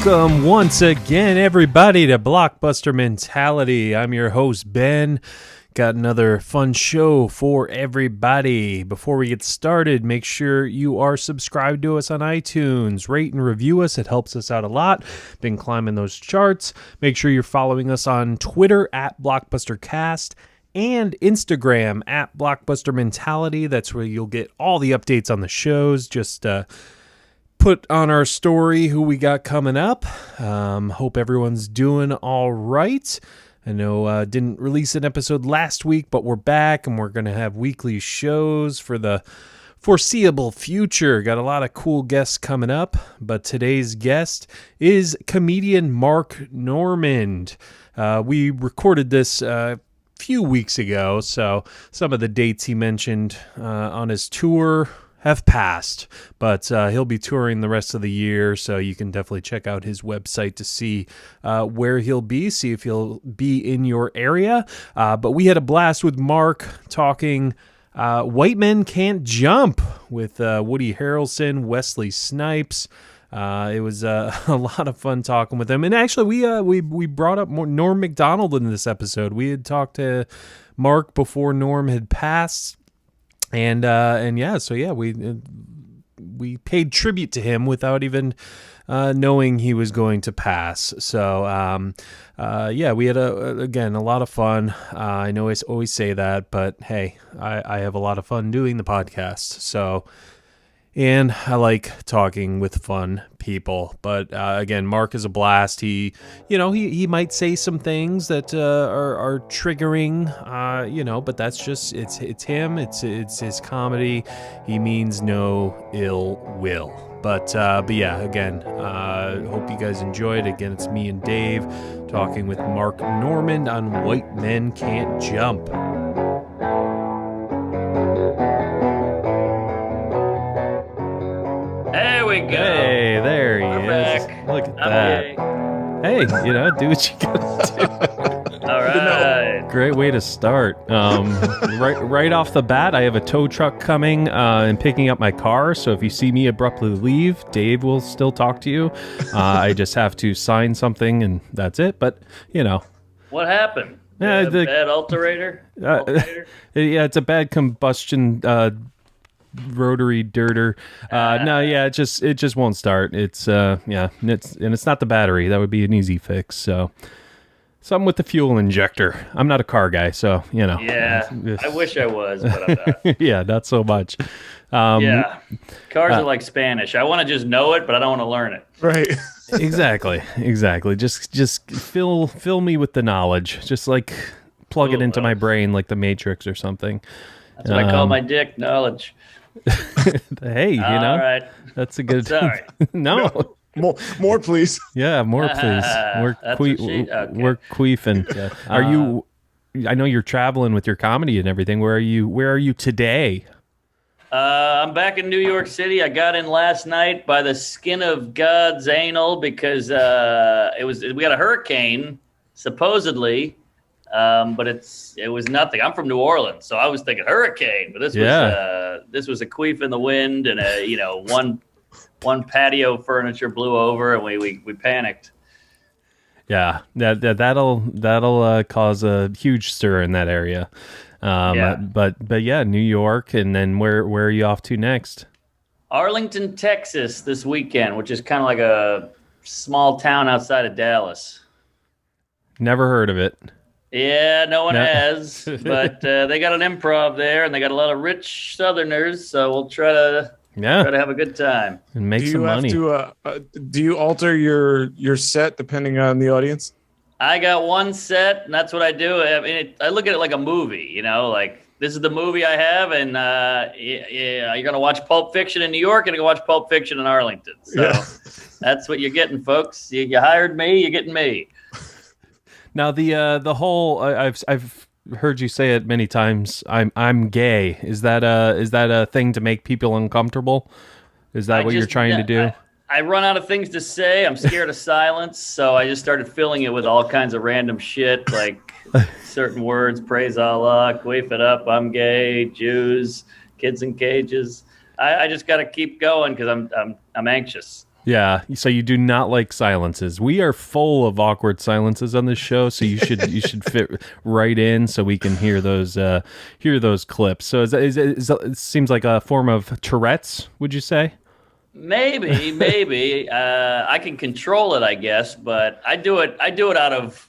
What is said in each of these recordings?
Welcome once again, everybody, to Blockbuster Mentality. I'm your host, Ben. Got another fun show for everybody. Before we get started, make sure you are subscribed to us on iTunes. Rate and review us. It helps us out a lot. Been climbing those charts. Make sure you're following us on Twitter at BlockbusterCast and Instagram at Blockbuster Mentality. That's where you'll get all the updates on the shows. Just put on our story who we got coming up. Hope everyone's doing all right. I know didn't release an episode last week, but we're back and we're going to have weekly shows for the foreseeable future. Got a lot of cool guests coming up, but today's guest is comedian Mark Normand. We recorded this a few weeks ago, so some of the dates he mentioned on his tour have passed, but he'll be touring the rest of the year, so you can definitely check out his website to see where he'll be, see if he'll be in your area. But we had a blast with Mark talking White Men Can't Jump with Woody Harrelson, Wesley Snipes. It was a lot of fun talking with him. And actually, we brought up Norm Macdonald in this episode. We had talked to Mark before Norm had passed. And we paid tribute to him without even knowing he was going to pass. So we had a lot of fun. I know I always say that, but hey, I have a lot of fun doing the podcast. So, and I like talking with fun people. But again, Mark is a blast. He might say some things that are triggering, but that's just it's him. It's his comedy. He means no ill will. But yeah, again, hope you guys enjoyed. Again, it's me and Dave talking with Mark Normand on White Men Can't Jump. There we go. Hey, there he is. Back. Look at that. Hey, do what you gotta do. All right. Great way to start. Right off the bat, I have a tow truck coming and picking up my car. So if you see me abruptly leave, Dave will still talk to you. I just have to sign something, and that's it. But What happened? Yeah, the bad alternator? Yeah, it's a bad combustion. Rotary dirter. It just won't start. It's it's not the battery. That would be an easy fix. So something with the fuel injector. I'm not a car guy, so Yeah, I wish I was, but I'm not. Yeah, not so much. Cars are like Spanish. I want to just know it, but I don't want to learn it. Right. Exactly. Just fill me with the knowledge. Just like plug it into my brain like the Matrix or something. That's what I call my dick, knowledge. Hey, All right. That's a good. Sorry. No. More, please. Yeah, more, please. We're queefing. Yeah. Are you? I know you're traveling with your comedy and everything. Where are you today? I'm back in New York City. I got in last night by the skin of God's anal because we had a hurricane supposedly. But it was nothing. I'm from New Orleans, so I was thinking hurricane, but this was a queef in the wind, and one patio furniture blew over, and we panicked. Yeah, that'll cause a huge stir in that area. But yeah, New York, and then where are you off to next? Arlington, Texas, this weekend, which is kind of like a small town outside of Dallas. Never heard of it. Yeah, no one has, but they got an improv there, and they got a lot of rich Southerners, so we'll try to have a good time and make some money. Do you alter your set depending on the audience? I got one set, and that's what I do. I mean, I look at it like a movie, like this is the movie I have, and you're gonna watch Pulp Fiction in New York, and you're gonna watch Pulp Fiction in Arlington. So that's what you're getting, folks. You hired me, you're getting me. Now the whole I've heard you say it many times. I'm gay. Is that a thing to make people uncomfortable? Is that what you're trying to do? I run out of things to say. I'm scared of silence, so I just started filling it with all kinds of random shit, like certain words: praise Allah, queef it up, I'm gay, Jews, kids in cages. I just got to keep going because I'm anxious. Yeah, so you do not like silences. We are full of awkward silences on this show, so you should fit right in so we can hear those clips. So it seems like a form of Tourette's, would you say? Maybe. I can control it, I guess, but I do it out of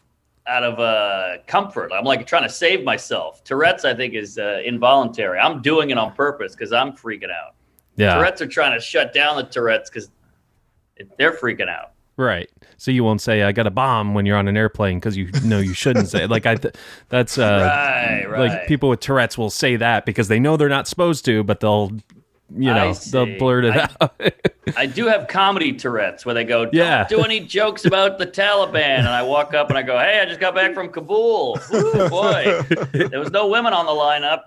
comfort. I'm like trying to save myself. Tourette's, I think, is involuntary. I'm doing it on purpose because I'm freaking out. Yeah. Tourette's are trying to shut down the Tourette's because they're freaking out. Right. So you won't say I got a bomb when you're on an airplane because you know you shouldn't say it. Like that's right. Like people with Tourette's will say that because they know they're not supposed to, but they'll blurt it out. I do have comedy Tourette's where they go, don't do any jokes about the Taliban. And I walk up and I go, hey, I just got back from Kabul. Ooh, boy. There was no women on the lineup,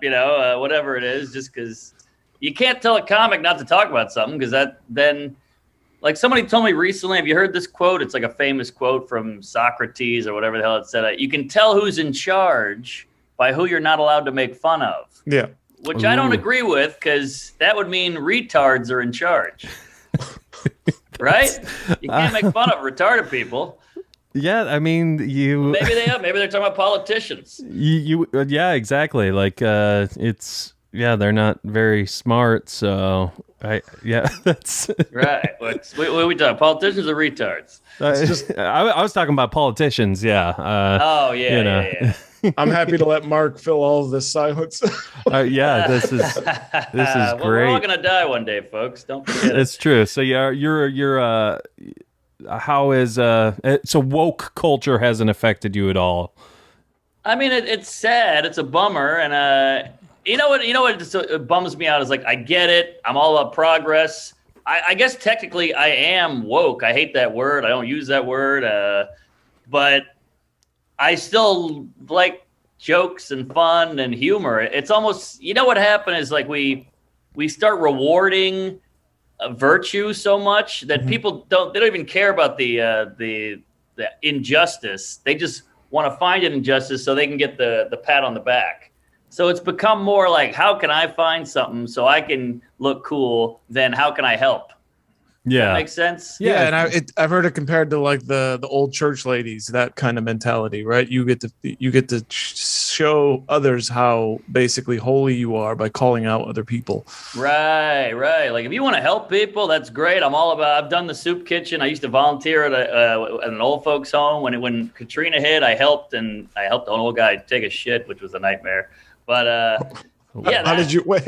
whatever it is, just because you can't tell a comic not to talk about something because that then... Like somebody told me recently, have you heard this quote? It's like a famous quote from Socrates or whatever the hell it said. You can tell who's in charge by who you're not allowed to make fun of. Yeah. Which I don't agree with because that would mean retards are in charge. Right? You can't make fun of retarded people. Yeah, I mean, Maybe they are. Maybe they're talking about politicians. Yeah, exactly. Like, they're not very smart, so... that's right. What are we talking? Politicians or retards? I was talking about politicians. Yeah. Yeah. I'm happy to let Mark fill all of this silence. This is great. We're all gonna die one day, folks. Don't forget. It's true. So you're how is so woke culture hasn't affected you at all? I mean, it's sad. It's a bummer, and You know what just bums me out is like, I get it. I'm all about progress. I guess technically I am woke. I hate that word. I don't use that word. But I still like jokes and fun and humor. It's almost, what happened is like we start rewarding virtue so much that people don't even care about the injustice. They just want to find an injustice so they can get the pat on the back. So it's become more like, how can I find something so I can look cool than how can I help? Yeah. That makes sense? Yeah, and I've heard it compared to like the old church ladies, that kind of mentality, right? You get to show others how basically holy you are by calling out other people. Right. Like if you want to help people, that's great. I've done the soup kitchen. I used to volunteer at an old folks home when Katrina hit. I helped an old guy take a shit, which was a nightmare. But how did you wait?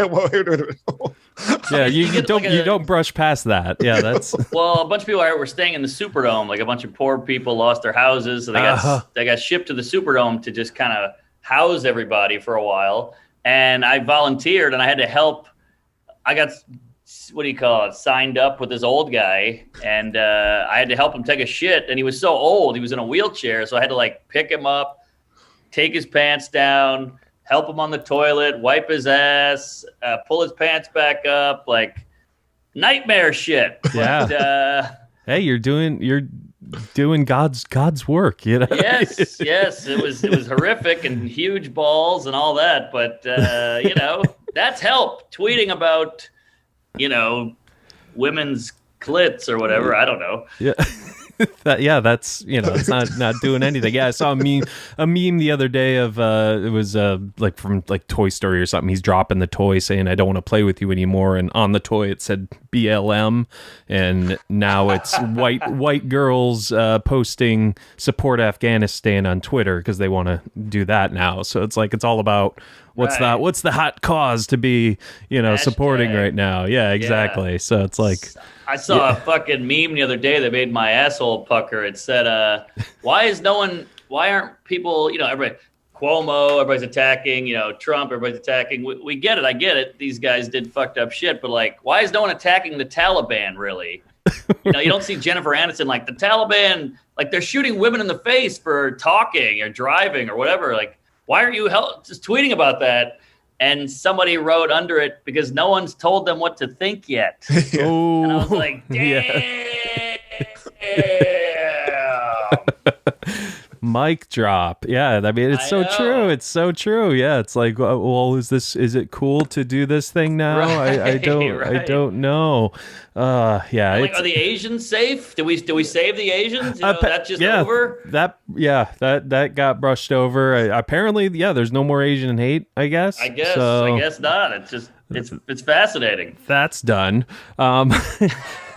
Yeah, you don't brush past that. Yeah, that's well, a bunch of people were staying in the Superdome. Like a bunch of poor people lost their houses, so they got shipped to the Superdome to just kind of house everybody for a while. And I volunteered, and I had to help. I got signed up with this old guy, and I had to help him take a shit. And he was so old, he was in a wheelchair, so I had to like pick him up, take his pants down, help him on the toilet, wipe his ass, pull his pants back up, like nightmare shit. Yeah. But, hey, you're doing God's work, Yes, it was horrific and huge balls and all that, but that's help. Tweeting about women's clits or whatever. I don't know. Yeah. That's it's not doing anything. Yeah, I saw a meme the other day of it was like from like Toy Story or something. He's dropping the toy saying I don't want to play with you anymore, and on the toy it said BLM, and now it's white girls posting support Afghanistan on Twitter because they want to do that now. So it's like it's all about what's the hot cause to be supporting right now. Yeah, exactly. Yeah. So it's like I saw a fucking meme the other day that made my asshole pucker. It said, why aren't people, everybody, Cuomo, everybody's attacking, Trump, everybody's attacking. We get it. I get it. These guys did fucked up shit. But like, why is no one attacking the Taliban really? You don't see Jennifer Aniston like the Taliban, like they're shooting women in the face for talking or driving or whatever. Like, why aren't you just tweeting about that? And somebody wrote under it because no one's told them what to think yet. Oh, and I was like, damn. Mic drop. Yeah, I mean, it's so true. It's so true. Yeah, it's like, well, is it cool to do this thing now? Right, I don't know. Yeah. Like, are the Asians safe? Do we save the Asians? That's just yeah, over. That got brushed over. Apparently, yeah. There's no more Asian hate. I guess. I guess not. It's just it's fascinating. That's done.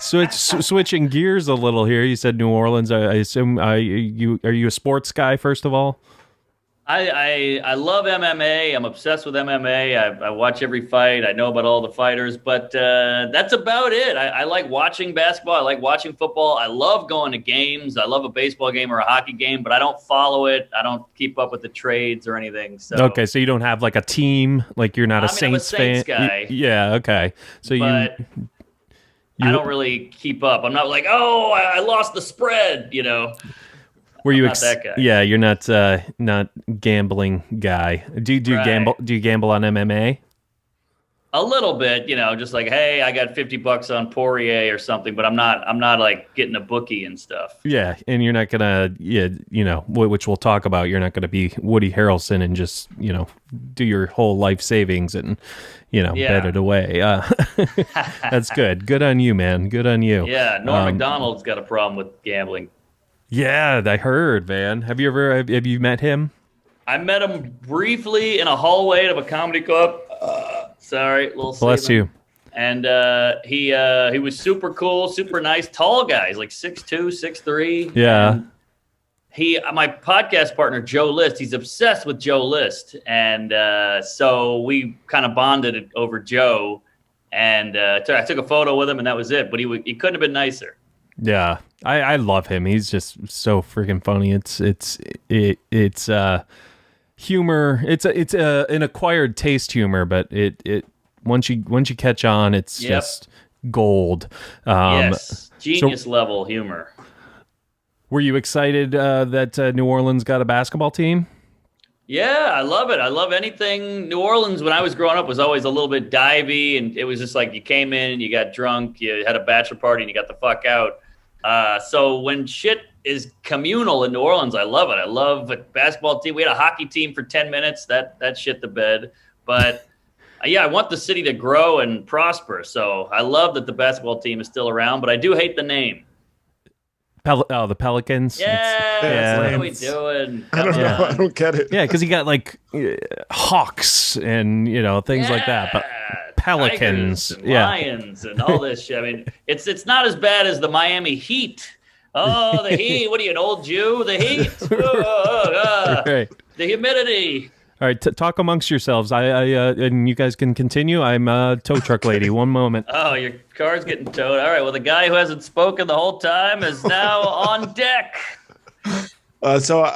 Switching gears a little here. You said New Orleans. I assume are you a sports guy first of all? I love MMA. I'm obsessed with MMA. I watch every fight. I know about all the fighters, but that's about it. I like watching basketball. I like watching football. I love going to games. I love a baseball game or a hockey game, but I don't follow it. I don't keep up with the trades or anything. So okay, so you don't have like a team. Like you're not a Saints I'm a Saints fan. Guy. Yeah. Okay. So I don't really keep up. I'm not like, oh, I lost the spread. Were you that guy. Yeah, you're not gambling guy. Do you gamble? Do you gamble on MMA? A little bit, just like, hey, I got $50 on Poirier or something, but I'm not like getting a bookie and stuff. Yeah, and you're not gonna, which we'll talk about. You're not gonna be Woody Harrelson and just, do your whole life savings and, bet it away. That's good. Good on you, man. Good on you. Yeah, Norm Macdonald's got a problem with gambling. Yeah, I heard, man. Have you met him? I met him briefly in a hallway of a comedy club. Sorry, little bless statement. you. And he was super cool, super nice, tall guy. He's like 6'2", 6'3". Yeah. And my podcast partner Joe List, he's obsessed with Joe List, and so we kind of bonded over Joe. And I took a photo with him, and that was it. But he couldn't have been nicer. Yeah, I love him. He's just so freaking funny. It's humor. It's an acquired taste humor, but it once you catch on, it's just gold. Yes, genius level humor. Were you excited that New Orleans got a basketball team? Yeah, I love it. I love anything. New Orleans, when I was growing up, was always a little bit divey, and it was just like you came in, you got drunk, you had a bachelor party, and you got the fuck out. So when shit is communal in New Orleans, I love it. I love a basketball team. We had a hockey team for 10 minutes. That shit the bed. But yeah, I want the city to grow and prosper. So I love that the basketball team is still around, but I do hate the name. The Pelicans. Yeah, what are we doing? I don't know. I don't get it. Yeah, because you got like hawks and things like that, but Pelicans, and Lions, and all this shit. I mean, it's not as bad as the Miami Heat. Oh, the Heat! What are you, an old Jew? The Heat. Right. The humidity. All right, talk amongst yourselves. And you guys can continue. I'm a tow truck lady. One moment. Oh, your car's getting towed. All right. Well, the guy who hasn't spoken the whole time is now on deck. So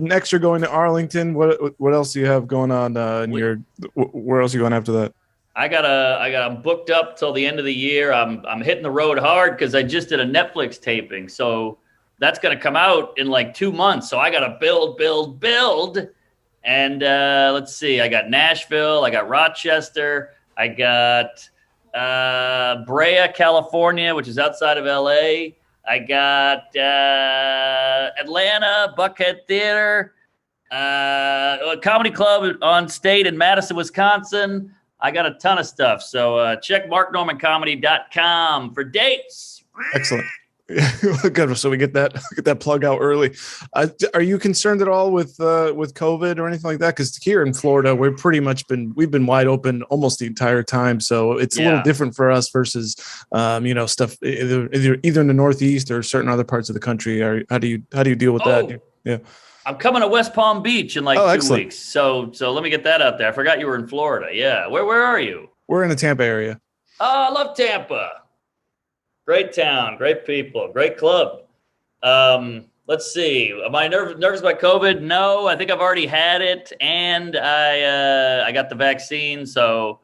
next you're going to Arlington. What else do you have going on where else are you going after that? I'm booked up till the end of the year. I'm hitting the road hard because I just did a Netflix taping. So that's going to come out in like 2 months. So I got to build. And let's see, I got Nashville, I got Rochester, I got Brea, California, which is outside of LA. I got Atlanta, Buckhead Theater, a comedy club on State in Madison, Wisconsin. I got a ton of stuff. So check marknormancomedy.com for dates. Excellent. Good. So we get that plug out early. Are you concerned at all with COVID or anything like that? Because here in Florida, we've been wide open almost the entire time. So it's a little different for us versus stuff either in the Northeast or certain other parts of the country. How do you deal with that? Yeah. I'm coming to West Palm Beach in 2 excellent. weeks. So let me get that out there. I forgot you were in Florida. Yeah. Where are you? We're in the Tampa area. Oh, I love Tampa. Great town, great people, great club. Let's see. Am I nervous about COVID? No, I think I've already had it, and I got the vaccine. So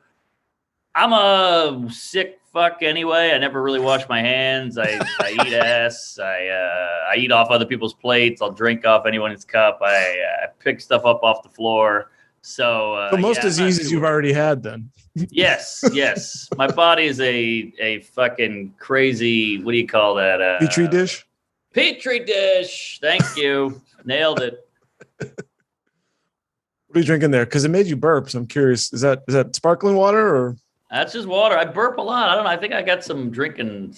I'm a sick fuck anyway. I never really wash my hands. I eat ass. I eat off other people's plates. I'll drink off anyone's cup. I pick stuff up off the floor. So most diseases you've already had then. Yes. My body is a fucking crazy, what do you call that? Petri dish? Petri dish. Thank you. Nailed it. What are you drinking there? Because it made you burp. So I'm curious. Is that sparkling water or? That's just water. I burp a lot. I don't know. I think I got some drinking.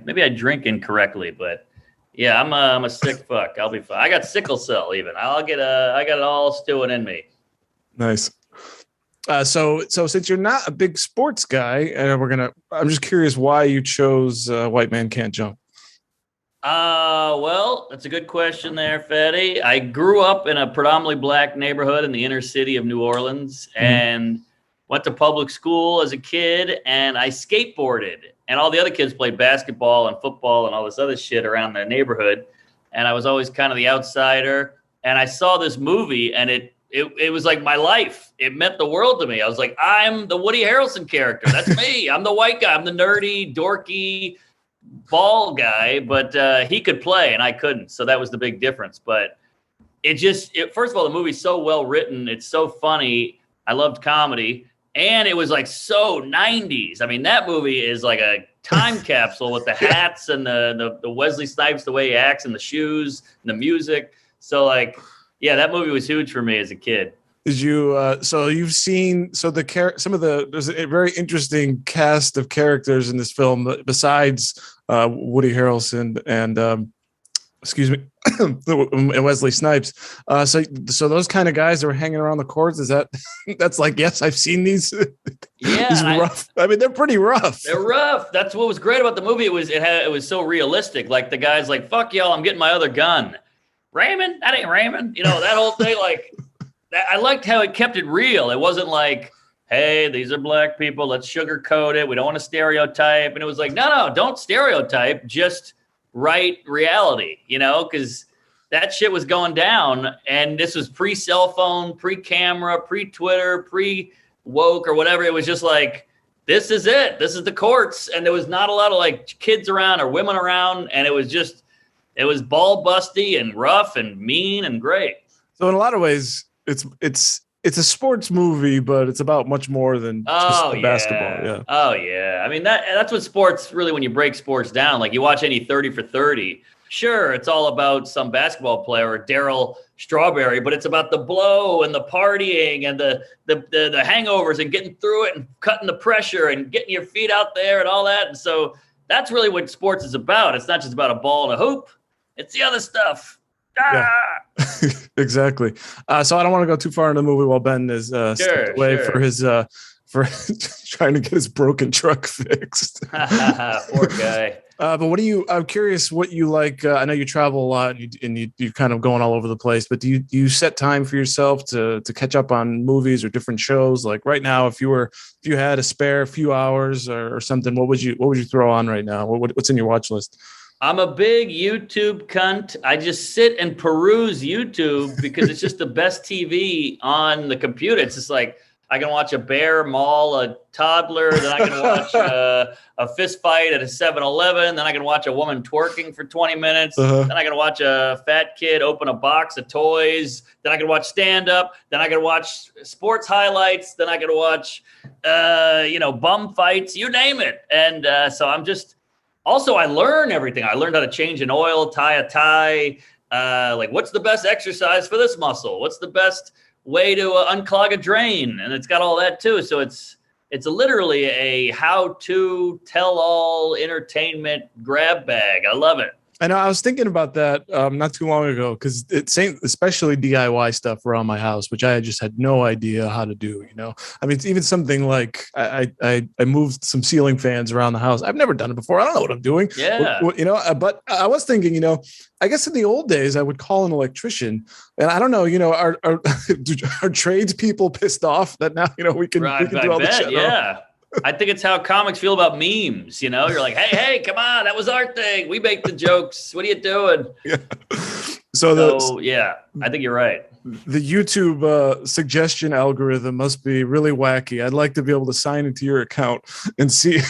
Maybe I drink incorrectly, but yeah, I'm a sick fuck. I'll be fine. I got sickle cell even. I got it all stewing in me. Nice. So since you're not a big sports guy, I'm just curious why you chose White Man Can't Jump. Well, that's a good question there, Fetty. I grew up in a predominantly black neighborhood in the inner city of New Orleans and went to public school as a kid, and I skateboarded. And all the other kids played basketball and football and all this other shit around the neighborhood. And I was always kind of the outsider. And I saw this movie, and it was like my life. It meant the world to me. I was like, I'm the Woody Harrelson character. That's me. I'm the white guy. I'm the nerdy, dorky, ball guy, but he could play and I couldn't. So that was the big difference. But first of all, the movie's so well written. It's so funny. I loved comedy. And it was like so 90s. I mean, that movie is like a time capsule with the hats and the Wesley Snipes, the way he acts and the shoes and the music. So like, yeah, that movie was huge for me as a kid. Did you? So you've seen there's a very interesting cast of characters in this film besides Woody Harrelson and excuse me, and Wesley Snipes. So those kind of guys that were hanging around the courts, that's like, yes, I've seen these. Yeah, these rough. I mean, they're pretty rough. They're rough. That's what was great about the movie. It was so realistic. Like the guy's like, "Fuck y'all, I'm getting my other gun." Raymond, that ain't Raymond. You know that whole thing. Like, I liked how it kept it real. It wasn't like, hey, these are black people. Let's sugarcoat it. We don't want to stereotype. And it was like, no, don't stereotype. Just write reality, because that shit was going down. And this was pre-cell phone, pre-camera, pre-Twitter, pre-woke or whatever. It was just like, this is it. This is the courts. And there was not a lot of like kids around or women around. And it was ball busty and rough and mean and great. So in a lot of ways, it's a sports movie, but it's about much more than just the basketball. Yeah. Oh yeah. I mean, that's what sports really, when you break sports down, like you watch any 30 for 30, sure, it's all about some basketball player or Daryl Strawberry, but it's about the blow and the partying and the hangovers and getting through it and cutting the pressure and getting your feet out there and all that. And so that's really what sports is about. It's not just about a ball and a hoop. It's the other stuff. Yeah. Exactly. So I don't want to go too far into the movie while Ben is stepped away for his for trying to get his broken truck fixed. Poor guy. But I'm curious what you like. I know you travel a lot and you're kind of going all over the place, but do you set time for yourself to catch up on movies or different shows? Like right now, if you had a spare few hours or something, what would you throw on right now? What's in your watch list? I'm a big YouTube cunt. I just sit and peruse YouTube because it's just the best TV on the computer. It's just like I can watch a bear maul a toddler, then I can watch a fist fight at a 7-Eleven, then I can watch a woman twerking for 20 minutes, then I can watch a fat kid open a box of toys, then I can watch stand-up, then I can watch sports highlights, then I can watch bum fights, you name it. And so I'm just... Also, I learn everything. I learned how to change an oil, tie a tie. Like, what's the best exercise for this muscle? What's the best way to unclog a drain? And it's got all that too. So it's literally a how-to tell-all entertainment grab bag. I love it. I know. I was thinking about that not too long ago because it's especially DIY stuff around my house, which I just had no idea how to do. I mean, it's even something like I moved some ceiling fans around the house. I've never done it before. I don't know what I'm doing. Yeah. But I was thinking, I guess in the old days I would call an electrician, and I don't know, are tradespeople pissed off that now we can do all this shit? Yeah. I think it's how comics feel about memes. You're like, hey, come on, that was our thing. We make the jokes. What are you doing? Yeah. Yeah, I think you're right. The YouTube suggestion algorithm must be really wacky. I'd like to be able to sign into your account and see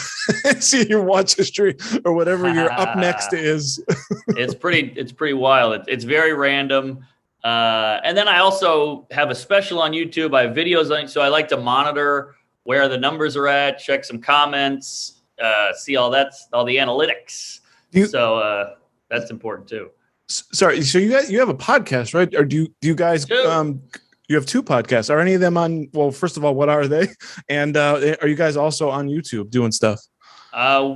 your watch history or whatever your up next is. It's pretty wild. It's very random. And then I also have a special on YouTube. I have videos on it, so I like to monitor where the numbers are at, check some comments, see all the analytics. So that's important too. Sorry, so you have a podcast, right? Or do you guys you have two podcasts? Are any of them on? Well, first of all, what are they? And are you guys also on YouTube doing stuff?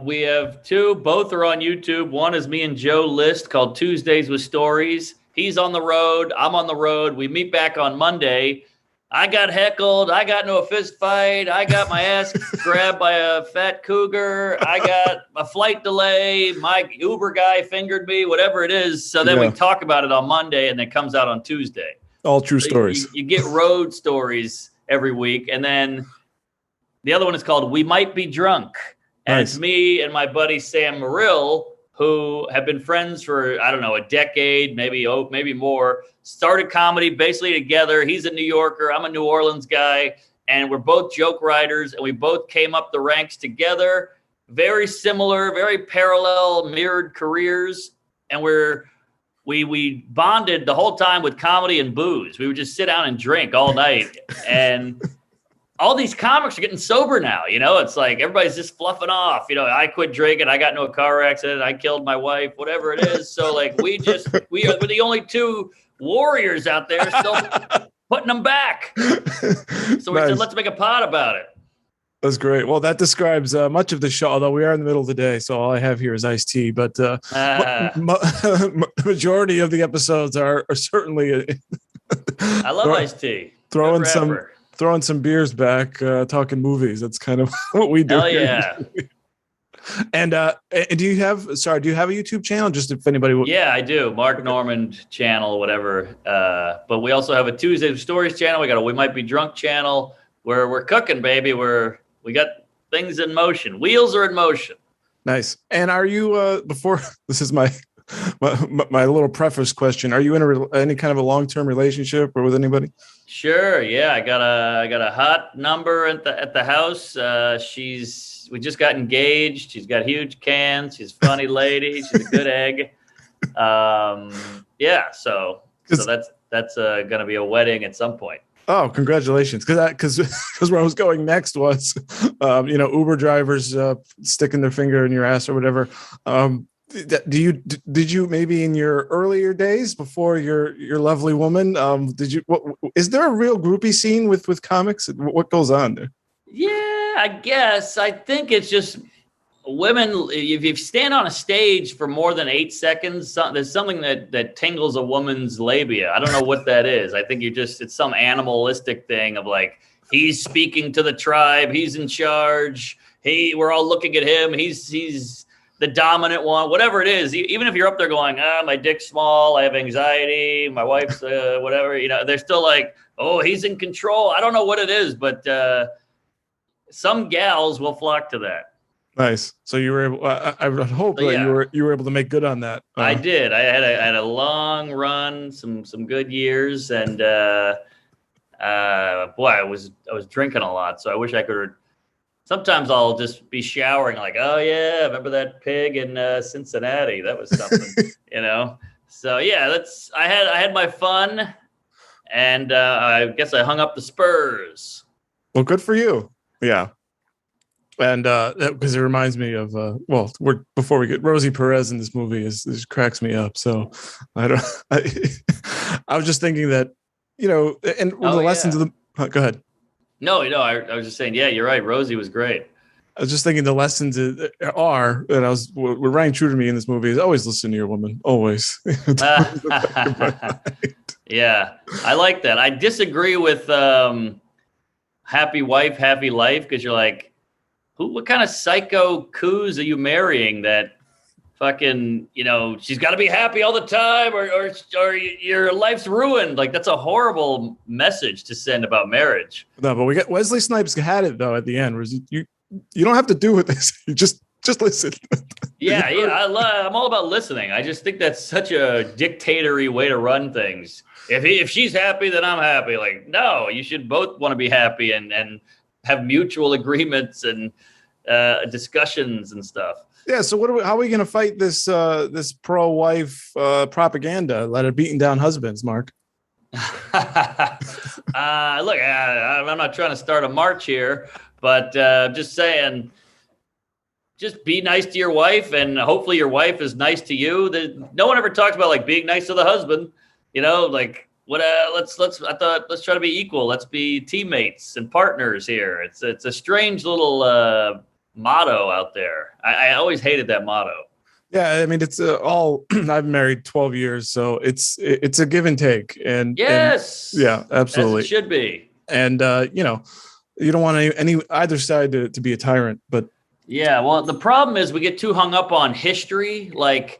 We have two. Both are on YouTube. One is me and Joe List called Tuesdays with Stories. He's on the road. I'm on the road. We meet back on Monday. I got heckled. I got into a fist fight. I got my ass grabbed by a fat cougar. I got a flight delay. My Uber guy fingered me, whatever it is. So then we talk about it on Monday, and it comes out on Tuesday. All true stories. You get road stories every week. And then the other one is called We Might Be Drunk. And It's me and my buddy Sam Morrill, who have been friends for, I don't know, a decade, maybe more. Started comedy basically together. He's a New Yorker. I'm a New Orleans guy. And we're both joke writers. And we both came up the ranks together. Very similar, very parallel, mirrored careers. And we bonded the whole time with comedy and booze. We would just sit down and drink all night. And all these comics are getting sober now. You know, it's like everybody's just fluffing off. You know, I quit drinking. I got into a car accident. I killed my wife, whatever it is. So like we're the only two warriors out there still putting them back. So we said, let's make a pod about it. That's great. Well, that describes much of the show, although we are in the middle of the day, so all I have here is iced tea. But the majority of the episodes are certainly. I love iced tea. Throwing some beers back, talking movies. That's kind of what we do. Hell yeah. And do you have a YouTube channel? Just if anybody would. Yeah, I do. Mark Normand channel, whatever. But we also have a Tuesday Stories channel. We got a We Might Be Drunk channel where we're cooking, baby. We got things in motion. Wheels are in motion. Nice. And are you before this is my little preface question, are you in any kind of a long-term relationship or with anybody? Sure. Yeah, I got a hot number at the house. We just got engaged. She's got huge cans. She's a funny lady. She's a good egg. Yeah. So that's going to be a wedding at some point. Oh, congratulations! Because where I was going next was, Uber drivers sticking their finger in your ass or whatever. Did you maybe in your earlier days before your lovely woman? Is there a real groupie scene with comics? What goes on there? Yeah, I guess. I think it's just women. If you stand on a stage for more than 8 seconds, there's something that tingles a woman's labia. I don't know what that is. I think it's some animalistic thing of like, he's speaking to the tribe. He's in charge. We're all looking at him. He's the dominant one, whatever it is. Even if you're up there going, my dick's small, I have anxiety, my wife's whatever, they're still like, oh, he's in control. I don't know what it is, but some gals will flock to that. Nice. So you were able. I would hope that you were able to make good on that. I did. I had a long run, some good years, and boy, I was drinking a lot. So I wish I could. Sometimes I'll just be showering, like, oh yeah, remember that pig in Cincinnati? That was something, So yeah, I had my fun, and I guess I hung up the spurs. Well, good for you. Yeah. And because it reminds me of before we get Rosie Perez in this movie is cracks me up. So I was just thinking that lessons of the go ahead. No, I was just saying, yeah, you're right. Rosie was great. I was just thinking the lessons are, and what rang true to me in this movie is always listen to your woman, always. Yeah, I like that. I disagree with happy wife, happy life, because you're like, what kind of psycho coos are you marrying that fucking, she's got to be happy all the time or your life's ruined? Like, that's a horrible message to send about marriage. No, but we got Wesley Snipes had it though at the end. Whereas you don't have to do with this. You just listen. Yeah. I'm all about listening. I just think that's such a dictatory way to run things. If she's happy, then I'm happy. Like, no, you should both want to be happy and have mutual agreements and discussions and stuff. Yeah. So how are we going to fight this pro-wife propaganda that are beating down husbands, Mark? Look, I'm not trying to start a march here, but just saying, just be nice to your wife, and hopefully your wife is nice to you. No one ever talks about like being nice to the husband, like what? Let's try to be equal. Let's be teammates and partners here. It's a strange little motto out there. I always hated that motto. Yeah, I mean, it's all. I've married 12 years, so it's a give and take, and yes, yeah, absolutely, as it should be. And you don't want either side to be a tyrant, but yeah, well, the problem is we get too hung up on history, like.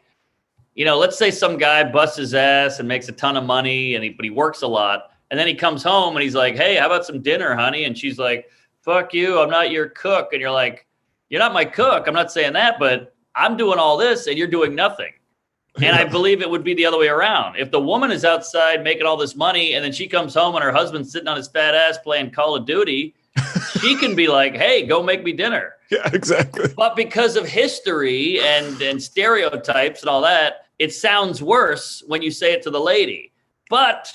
Let's say some guy busts his ass and makes a ton of money, but he works a lot, and then he comes home and he's like, "Hey, how about some dinner, honey?" And she's like, "Fuck you, I'm not your cook." And you're like, "You're not my cook. I'm not saying that, but I'm doing all this and you're doing nothing." And I believe it would be the other way around. If the woman is outside making all this money and then she comes home and her husband's sitting on his fat ass playing Call of Duty, she can be like, "Hey, go make me dinner." Yeah, exactly. But because of history and stereotypes and all that, it sounds worse when you say it to the lady. But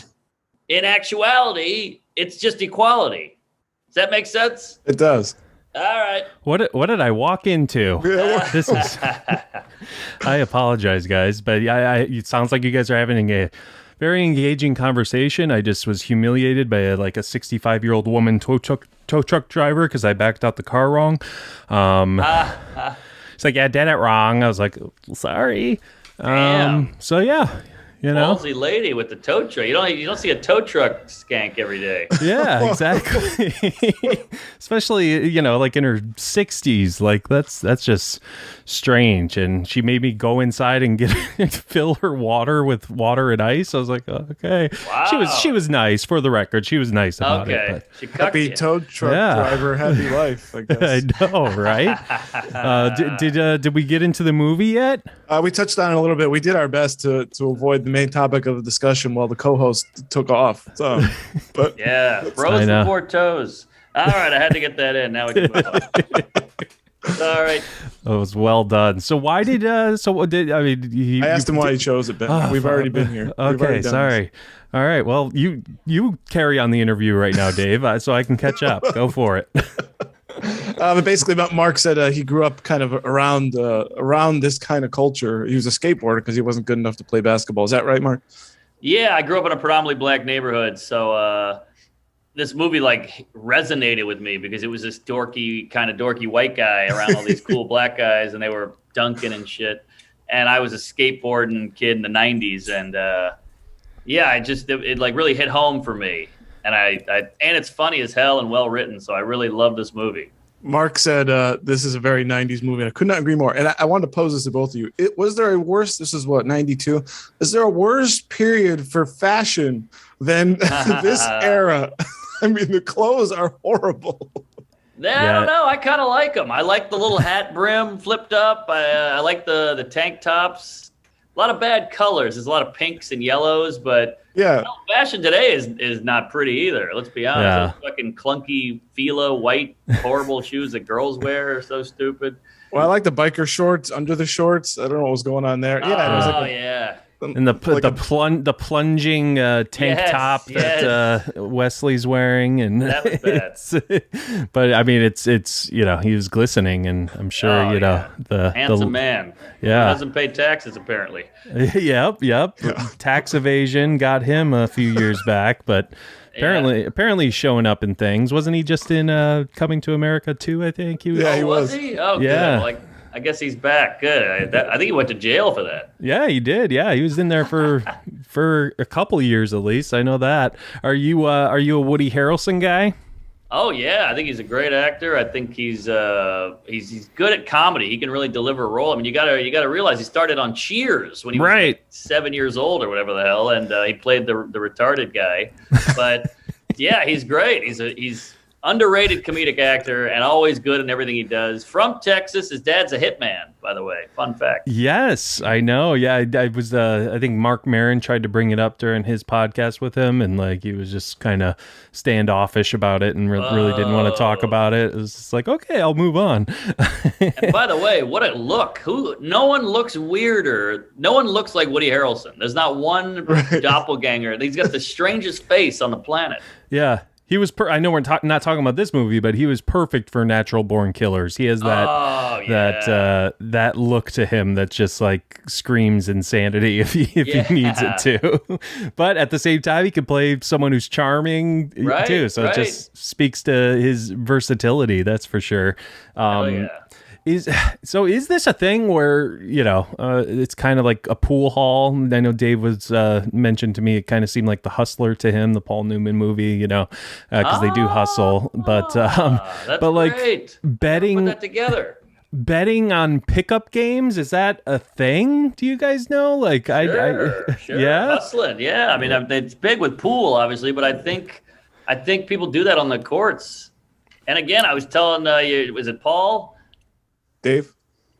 in actuality, it's just equality. Does that make sense? It does. All right. What did I walk into? This is. I apologize, guys, but it sounds like you guys are having a very engaging conversation. I just was humiliated by a 65-year-old woman tow truck driver because I backed out the car wrong. It's like, "Yeah, I did it wrong." I was like, "Sorry." So yeah, ballsy lady with the tow truck. You don't see a tow truck skank every day. Yeah, exactly. Especially, like in her 60s. Like that's just strange. And she made me go inside and fill her water with water and ice. I was like, oh, okay. Wow. She was nice, for the record. She was nice about it. But. She happy tow truck driver, happy life, I guess. I know, right? Did we get into the movie yet? We touched on it a little bit. We did our best to avoid the main topic of the discussion while the co-host took off. So, but yeah, froze before toes. All right, I had to get that in. Now we can move on. All right. That was well done. So why did I asked him why he chose it, Ben. We've already been here. Okay, sorry. This. All right. Well, you carry on the interview right now, Dave, so I can catch up. Go for it. But basically, Mark said he grew up kind of around this kind of culture. He was a skateboarder because he wasn't good enough to play basketball. Is that right, Mark? Yeah, I grew up in a predominantly black neighborhood, so this movie resonated with me because it was this dorky white guy around all these cool black guys, and they were dunking and shit. And I was a skateboarding kid in the '90s, and it really hit home for me. And and it's funny as hell and well written, so I really love this movie. Mark said this is a very 90s movie, and I could not agree more. And I wanted to pose this to both of you. Was there a worse, this is what, 92? Is there a worse period for fashion than this era? I mean, the clothes are horrible. I don't know. I kind of like them. I like the little hat brim flipped up. I like the tank tops. A lot of bad colors. There's a lot of pinks and yellows, but fashion today is not pretty either. Let's be honest. Yeah. Those fucking clunky philo white horrible shoes that girls wear are so stupid. Well, I like the biker shorts under the shorts. I don't know what was going on there. And the plunging tank top that Wesley's wearing, and that was bad. But I mean, it's he was glistening, and I'm sure the handsome man. Yeah, he doesn't pay taxes apparently. Yep. Yeah. Tax evasion got him a few years back, but apparently he's showing up in things. Wasn't he just in Coming to America too? I think he was. Yeah, he was. He? Oh, yeah. Good. I guess he's back. Good. I think he went to jail for that. Yeah, he did. Yeah, he was in there for a couple of years at least. I know that. Are you a Woody Harrelson guy? Oh yeah, I think he's a great actor. I think he's good at comedy. He can really deliver a role. I mean, you gotta realize he started on Cheers when he was 7 years old or whatever the hell, and he played the retarded guy. But yeah, he's great. He's underrated comedic actor and always good in everything he does. From Texas, his dad's a hitman, by the way. Fun fact. Yes, I know. Yeah, I was. I think Mark Maron tried to bring it up during his podcast with him, and he was just kind of standoffish about it and really didn't want to talk about it. It was just like, okay, I'll move on. And by the way, what a look! No one looks weirder. No one looks like Woody Harrelson. There's not one doppelganger. He's got the strangest face on the planet. Yeah. He was. I know we're not talking about this movie, but he was perfect for Natural Born Killers. He has that look to him that just like screams insanity if he needs it to. But at the same time, he could play someone who's charming too. So it just speaks to his versatility. That's for sure. Is this a thing where, it's kind of like a pool hall? I know Dave was mentioned to me. It kind of seemed like The Hustler to him, the Paul Newman movie, because they do hustle. But like great. betting, put that together. Betting on pickup games, is that a thing? Do you guys know? Like, sure. Yeah, hustling. Yeah, I mean, it's big with pool, obviously, but I think people do that on the courts. And again, I was telling you, was it Paul? Dave,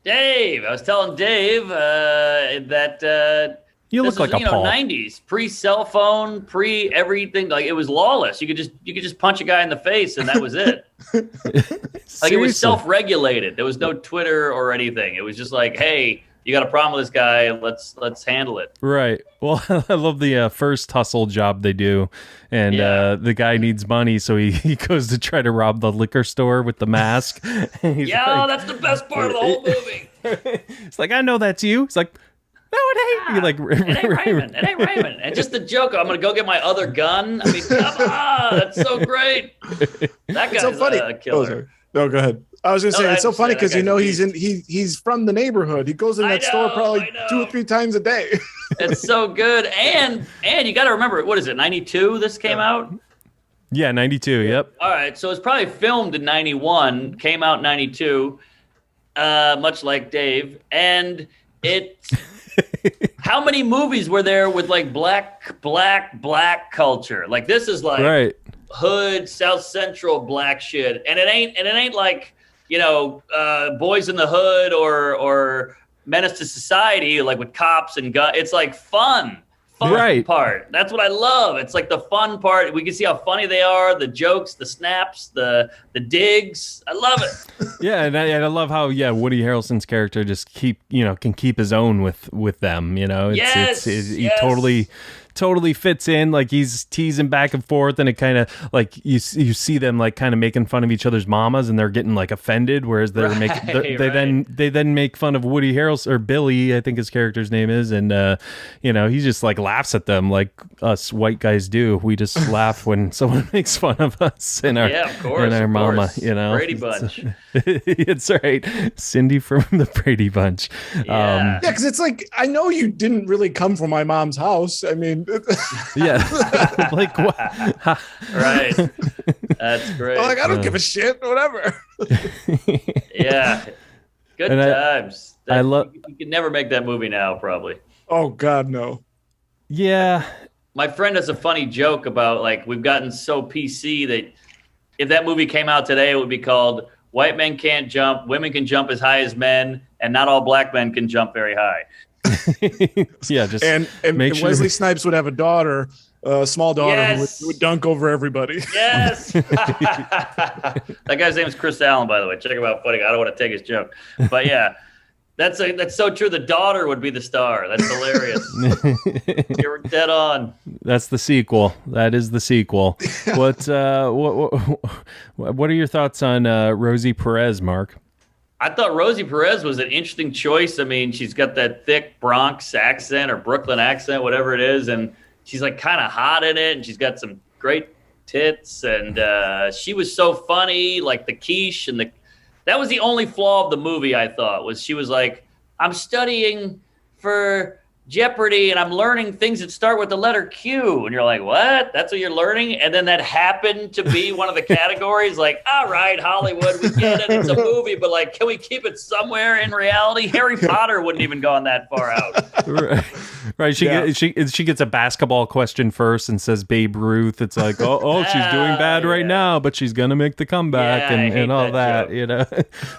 I was telling Dave that you look like a Paul. 90s, pre-cell phone, pre-everything. Like, it was lawless. You could just punch a guy in the face, and that was it. Like, it was self-regulated. There was no Twitter or anything. It was just like, hey, you got a problem with this guy? Let's handle it. Right. Well, I love the first hustle job they do, and the guy needs money, so he goes to try to rob the liquor store with the mask. That's the best part of the whole movie. It's like, I know that's you. It's like, no, it ain't. You're like, it ain't Raymond. And just the joke, I'm gonna go get my other gun. I mean, come on, that's so great. That guy's so funny. A killer. No, go ahead. I was gonna say it's so funny because he's from the neighborhood. He goes in that store probably 2 or 3 times a day. It's so good, and you got to remember, what is it? 92. This came out. Yeah, 92. Yep. All right, so it's probably filmed in 91, came out in 92, much like Dave, and it. How many movies were there with like black culture? Like, this is like hood, South Central black shit, and it ain't like, Boys in the Hood or Menace to Society, like with cops and guns. It's like fun part. That's what I love. It's like the fun part. We can see how funny they are, the jokes, the snaps, the digs. I love it. Yeah, and I love how Woody Harrelson's character just can keep his own with them. He totally fits in. Like, he's teasing back and forth, and it kind of like you see them like kind of making fun of each other's mamas, and they're getting like offended, whereas they then make fun of Woody Harrelson, or Billy, I think his character's name is, and he just like laughs at them like us white guys do. We just laugh when someone makes fun of us and our mama. Brady Bunch. It's right, Cindy from the Brady Bunch. Yeah, because it's like, I know you didn't really come from my mom's house. I mean, like what? Right. That's great. Like, I don't give a shit. Whatever. Yeah. Good times. I love. You could never make that movie now, probably. Oh God, no. Yeah. My friend has a funny joke about, like, we've gotten so PC that if that movie came out today, it would be called "White Men Can't Jump, Women Can Jump as High as Men, and Not All Black Men Can Jump Very High." Yeah, just and Wesley Snipes would have a daughter, a small daughter who would dunk over everybody. Yes. That guy's name is Chris Allen, by the way. Check him out. Funny. I don't want to take his joke, but yeah, that's so true. The daughter would be the star. That's hilarious. You're dead on. That's the sequel. That is the sequel. What are your thoughts on Rosie Perez, Mark? I thought Rosie Perez was an interesting choice. I mean, she's got that thick Bronx accent or Brooklyn accent, whatever it is, and she's like kind of hot in it, and she's got some great tits, and she was so funny, like the quiche and that was the only flaw of the movie, I thought, was she was like, I'm studying for Jeopardy and I'm learning things that start with the letter Q. And you're like, what? That's what you're learning? And then that happened to be one of the categories. Like, all right, Hollywood, we get it. It's a movie, but like, can we keep it somewhere in reality? Harry Potter wouldn't even gone that far out. Right. She gets a basketball question first and says Babe Ruth. It's like, oh, she's doing bad right now, but she's going to make the comeback and all that,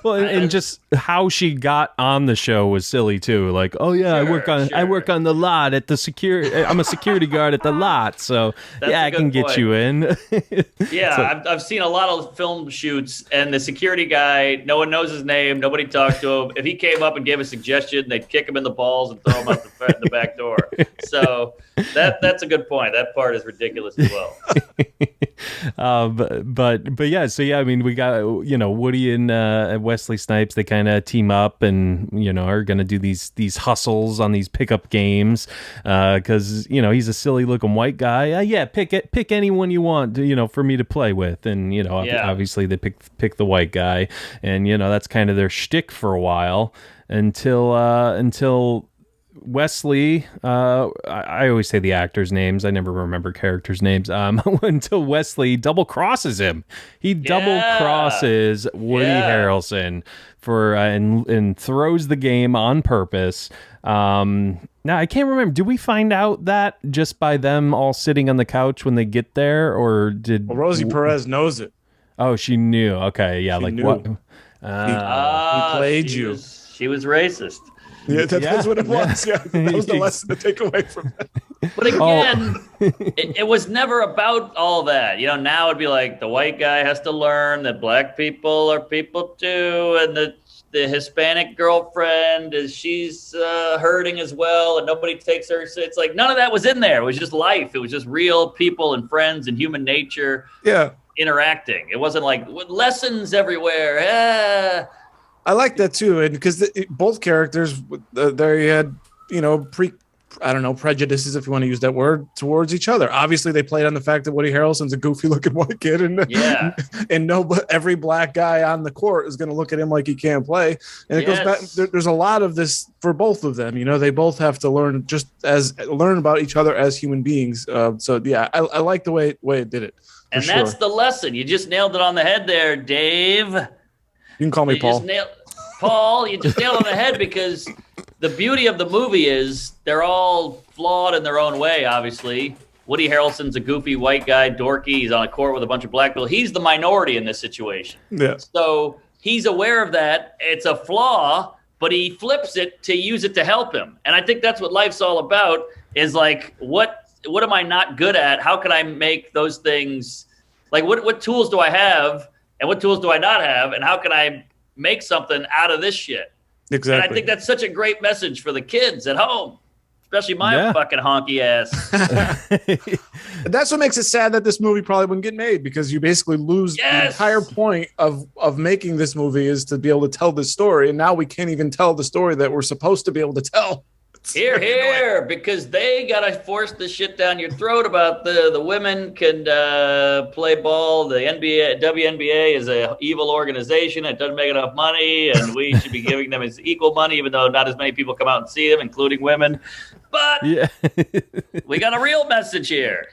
Well, and just how she got on the show was silly too. Like, oh yeah, I work on the lot at the security. I'm a security guard at the lot, so I can get you in. Yeah, I've seen a lot of film shoots, and the security guy, no one knows his name, nobody talks to him. If he came up and gave a suggestion, they'd kick him in the balls and throw him out the back door. So that's a good point. That part is ridiculous as well. But yeah, so yeah, I mean, we got, Woody and Wesley Snipes, they kind of team up and, are going to do these hustles on these pickup games because, he's a silly looking white guy. Yeah, pick anyone you want, for me to play with. And, obviously they pick the white guy, and, that's kind of their shtick for a while until Wesley, I always say the actors' names. I never remember characters' names. Until Wesley double crosses him. He double crosses Woody Harrelson and throws the game on purpose. Now I can't remember. Did we find out that just by them all sitting on the couch when they get there, or did Rosie Perez knows it? Oh, she knew. Okay, yeah, She knew. what? He played you. She was racist. Yeah, that's what it was. Yeah, that was the lesson to take away from it. But again, it was never about all that. Now it'd be like the white guy has to learn that black people are people too, and the Hispanic girlfriend she's hurting as well, and nobody takes her. So it's like none of that was in there. It was just life. It was just real people and friends and human nature. Yeah, interacting. It wasn't like lessons everywhere. I like that too, and because both characters, they had prejudices, if you want to use that word, towards each other. Obviously, they played on the fact that Woody Harrelson's a goofy-looking white kid, and every black guy on the court is going to look at him like he can't play. And it goes back. There's a lot of this for both of them. They both have to learn about each other as human beings. So yeah, I like the way it did it. And that's the lesson. You just nailed it on the head there, Dave. You can call me Paul. Paul, you just nailed it on the head, because the beauty of the movie is they're all flawed in their own way, obviously. Woody Harrelson's a goofy white guy, dorky. He's on a court with a bunch of black people. He's the minority in this situation. Yeah. So he's aware of that. It's a flaw, but he flips it to use it to help him. And I think that's what life's all about, is like, what am I not good at? How can I make those things, like what tools do I have and what tools do I not have? And how can I make something out of this shit? Exactly. And I think that's such a great message for the kids at home, especially my fucking honky ass. That's what makes it sad that this movie probably wouldn't get made, because you basically lose the entire point of making this movie is to be able to tell this story. And now we can't even tell the story that we're supposed to be able to tell. Here, because they gotta force the shit down your throat about the women can play ball. The WNBA is a evil organization. It doesn't make enough money, and we should be giving them as equal money, even though not as many people come out and see them, including women. But we got a real message here.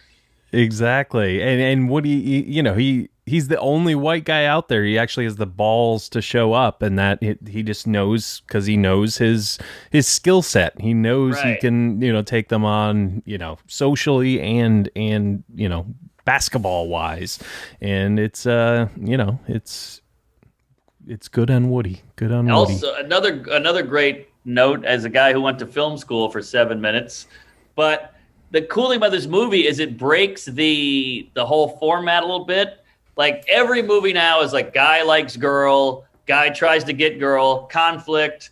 Exactly, and Woody, he's the only white guy out there. He actually has the balls to show up, and that he just knows, because he knows his skill set. He knows he can, take them on, socially and basketball wise. And it's good on Woody. Good on Woody. Also, another great note, as a guy who went to film school for 7 minutes, but the cool thing about this movie is it breaks the whole format a little bit. Like, every movie now is like, guy likes girl, guy tries to get girl, conflict,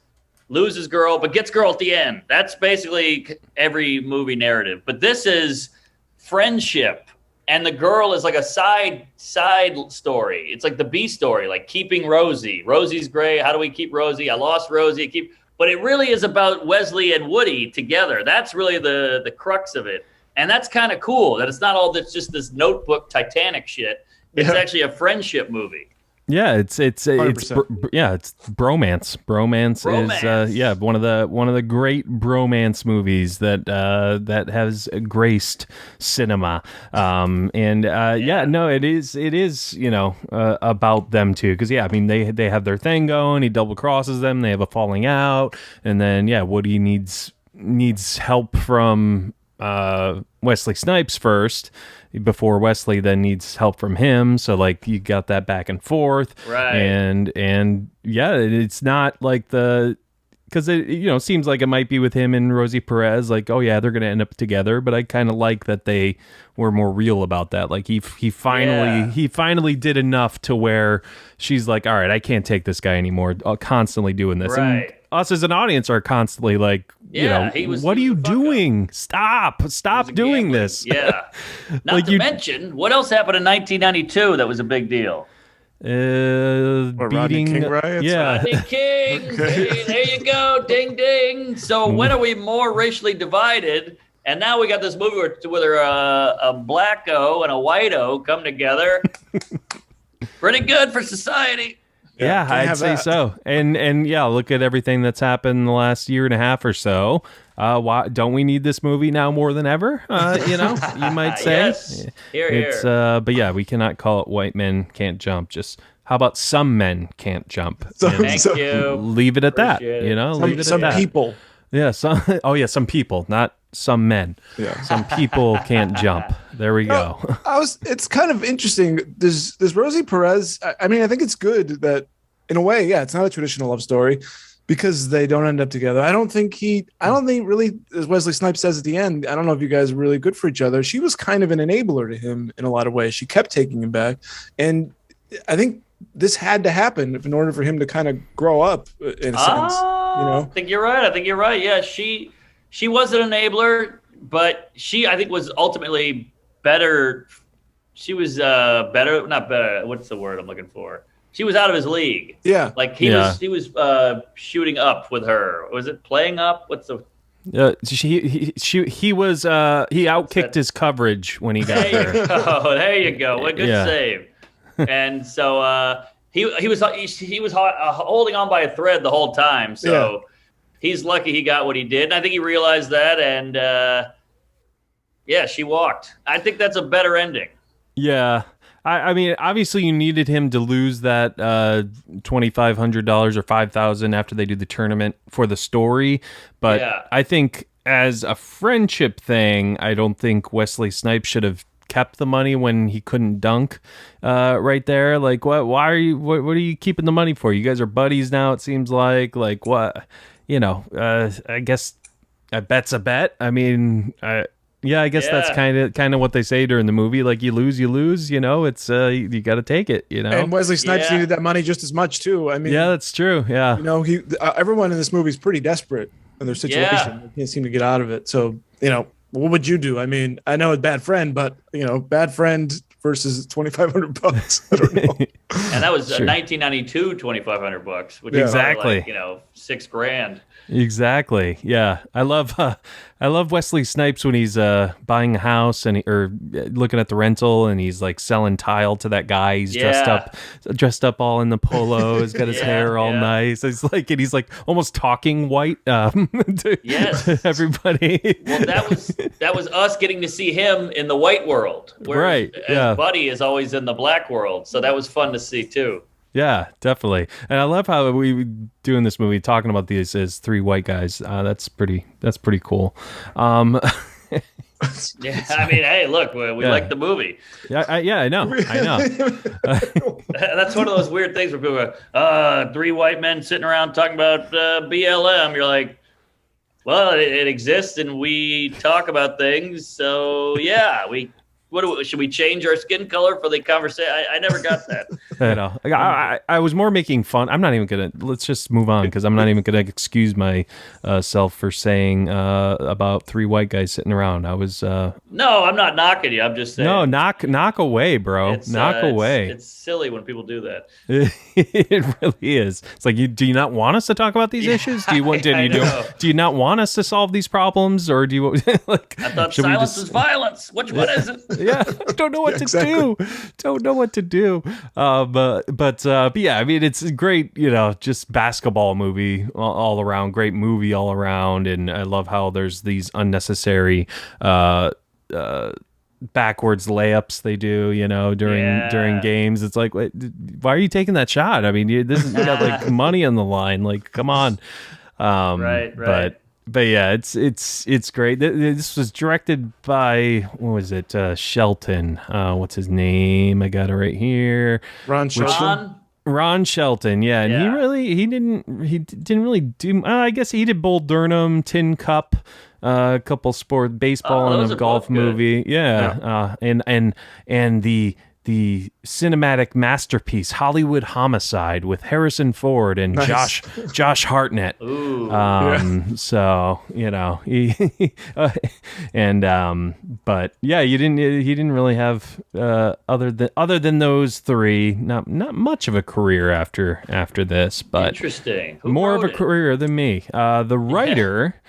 loses girl, but gets girl at the end. That's basically every movie narrative. But this is friendship, and the girl is like a side story. It's like the B story, like keeping Rosie. Rosie's great. How do we keep Rosie? I lost Rosie. But it really is about Wesley and Woody together. That's really the crux of it. And that's kind of cool, that it's not all that's just this Notebook Titanic shit. It's actually a friendship movie. Yeah, it's bromance. Bromance is one of the great bromance movies that has graced cinema. It is about them too, because I mean they have their thing going. He double crosses them. They have a falling out, and then Woody needs help from Wesley Snipes first, before Wesley then needs help from him. So like you got that back and forth, right? And it's not like because it seems like it might be with him and Rosie Perez, like, oh yeah, they're gonna end up together. But I kind of like that they were more real about that. Like he finally did enough to where she's like, all right, I can't take this guy anymore, constantly doing this. Right. And us as an audience are constantly like, what are you doing? Stop doing this. Yeah. Not to mention, what else happened in 1992 that was a big deal? Beating Rodney King riots? Yeah. Rodney King. Okay. Hey, there you go. Ding, ding. So when are we more racially divided? And now we got this movie where a black-o and a white-o come together. Pretty good for society. Yeah, I'd say so. And yeah, look at everything that's happened in the last year and a half or so. Why don't we need this movie now more than ever? You might say. Yes. Here. But yeah, we cannot call it White Men Can't Jump. Just how about Some Men Can't Jump? Thank you. Leave it at that. Leave it at that. Some people. Yeah. Some people, not some men. Yeah. Some people can't jump. There we go. It's kind of interesting. There's Rosie Perez. I mean, I think it's good that in a way, yeah, it's not a traditional love story because they don't end up together. I don't think really, as Wesley Snipes says at the end, I don't know if you guys are really good for each other. She was kind of an enabler to him in a lot of ways. She kept taking him back. And I think this had to happen in order for him to kind of grow up in a sense. I think you're right. Yeah, she was an enabler, but I think was ultimately better. She was better, not better. What's the word I'm looking for? She was out of his league. Yeah, like he was shooting up with her. Was it playing up? What's the? He outkicked his coverage when he got there. There you go. What good save. And so he was holding on by a thread the whole time. So he's lucky he got what he did. And I think he realized that. And she walked. I think that's a better ending. Yeah. I mean, obviously you needed him to lose that $2,500 or $5,000 after they do the tournament for the story. But I think as a friendship thing, I don't think Wesley Snipes should have kept the money when he couldn't dunk right there. Like, what are you keeping the money for? You guys are buddies now, it seems like. Like, what? I guess a bet's a bet. I mean, I guess that's kind of what they say during the movie. Like, you lose, it's you got to take it, And Wesley Snipes needed that money just as much too. I mean, yeah, that's true. Yeah, everyone in this movie is pretty desperate in their situation. They can't seem to get out of it. So, what would you do? I mean, I know it's bad friend, but bad friend versus $2,500. I don't know. And that was 1992 $2,500, which is exactly like, $6,000. Exactly. Yeah, I love Wesley Snipes when he's buying a house or looking at the rental, and he's like selling tile to that guy. He's dressed up all in the polo. He's got his hair all nice. He's like almost talking white to everybody. Well, that was us getting to see him in the white world, whereas Buddy is always in the black world. So that was fun to see too. Yeah, definitely. And I love how we do in this movie talking about these as three white guys. That's pretty cool. I mean, hey, look, we like the movie. Yeah, I know. That's one of those weird things where people are, three white men sitting around talking about BLM. You're like, well, it exists and we talk about things. So yeah, should we change our skin color for the conversation? I never got that. I know. I was more making fun. I'm not even going to, let's just move on because I'm not even going to excuse myself for saying about three white guys sitting around. I was... No, I'm not knocking you. I'm just saying. No, knock away, bro. Knock away. It's silly when people do that. It really is. It's like, do you not want us to talk about these issues? Do you not want us to solve these problems? Or do you... like? I thought silence is violence. Which one is it? Yeah, don't know what to do. Don't know what to do. But yeah, I mean, it's a great, just basketball movie all around. Great movie all around, and I love how there's these unnecessary backwards layups they do, during games. It's like, why are you taking that shot? I mean, this is got like money on the line. Like, come on. Right. But yeah, it's great. This was directed by, what was it? Shelton. What's his name? I got it right here. Ron Shelton. Ron Shelton. Yeah, and he didn't really do. I guess he did Bull Durham, Tin Cup, a couple baseball and a golf movie. Yeah. And the the cinematic masterpiece Hollywood Homicide with Harrison Ford and Nice. Josh Hartnett. Ooh. So but yeah, he didn't really have other than those three, not much of a career after this, but Interesting. Who more of wrote a it? career than me. The writer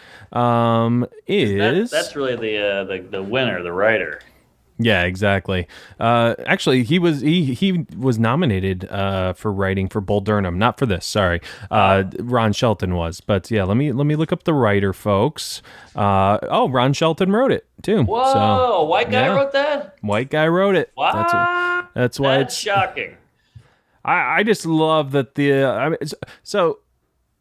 is That's really the winner, the writer. Yeah, exactly. Actually, he was nominated for writing for Bull Durham, not for this. Sorry, Ron Shelton was. But yeah, let me look up the writer, folks. Ron Shelton wrote it too. Whoa, So, white guy yeah. wrote that? White guy wrote it. What? That's why That's shocking. I just love that so.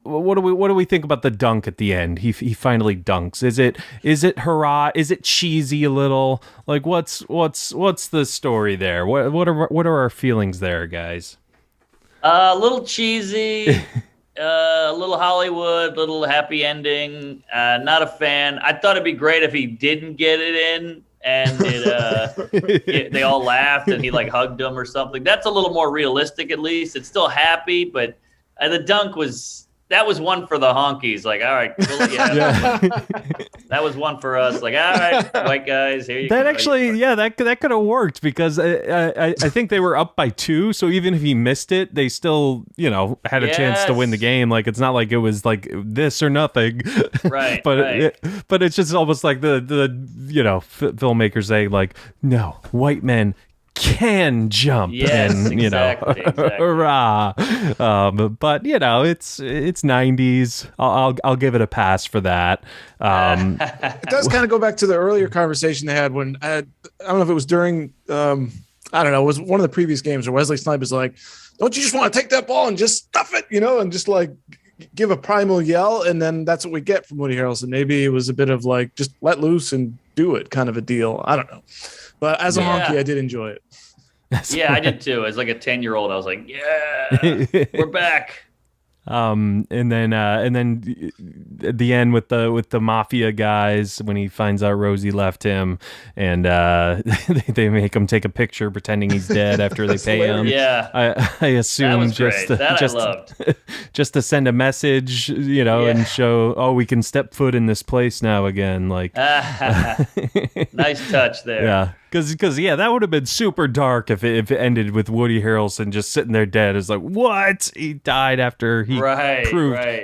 What do we think about the dunk at the end? He finally dunks. Is it hurrah? Is it cheesy a little? Like what's the story there? What are our feelings there, guys? A little cheesy, a little Hollywood, little happy ending. Not a fan. I thought it'd be great if he didn't get it in and they all laughed and he like hugged them or something. That's a little more realistic, at least. It's still happy, but the dunk was. That was one for the honkies. Like, all right, we'll let you have that. That was one for us. Like, all right, white guys, here you go. That actually, yeah, that could have worked because I think they were up by 2. So even if he missed it, they still, had a chance to win the game. Like, it's not like it was like this or nothing. Right. but it's just almost like the filmmakers say like, no, white men can jump, yes, and exactly. hurrah. But it's 90s. I'll give it a pass for that. It does kind of go back to the earlier conversation they had when I don't know if it was during I don't know, it was one of the previous games where Wesley Snipes was like, don't you just want to take that ball and just stuff it, and just like give a primal yell, and then that's what we get from Woody Harrelson. Maybe it was a bit of like just let loose and do it kind of a deal. I don't know. But as a honky, I did enjoy it. Yeah, I did too. As like a 10-year-old, I was like, yeah, we're back. And then at the end with the mafia guys, when he finds out Rosie left him, and they make him take a picture pretending he's dead after they pay him. Yeah, I assume I loved. just to send a message, and show, we can step foot in this place now again. Like, nice touch there. Yeah. Because that would have been super dark if it ended with Woody Harrelson just sitting there dead. It's like, what? He died after he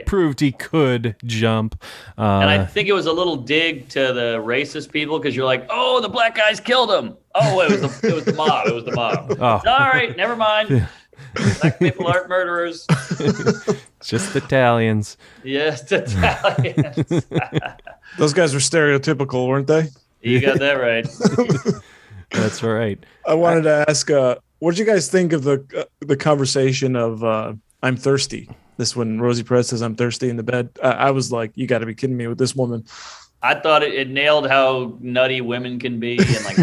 proved he could jump. And I think it was a little dig to the racist people because you're like, oh, the black guys killed him. Oh, it was the mob. It was the mob. Oh. All right, never mind. Black people aren't murderers. Just Italians. Yes, Italians. Those guys were stereotypical, weren't they? You got that right. That's right. I wanted to ask, what did you guys think of the conversation of I'm thirsty? This when Rosie Perez says I'm thirsty in the bed. I was like, you got to be kidding me with this woman. I thought it nailed how nutty women can be and like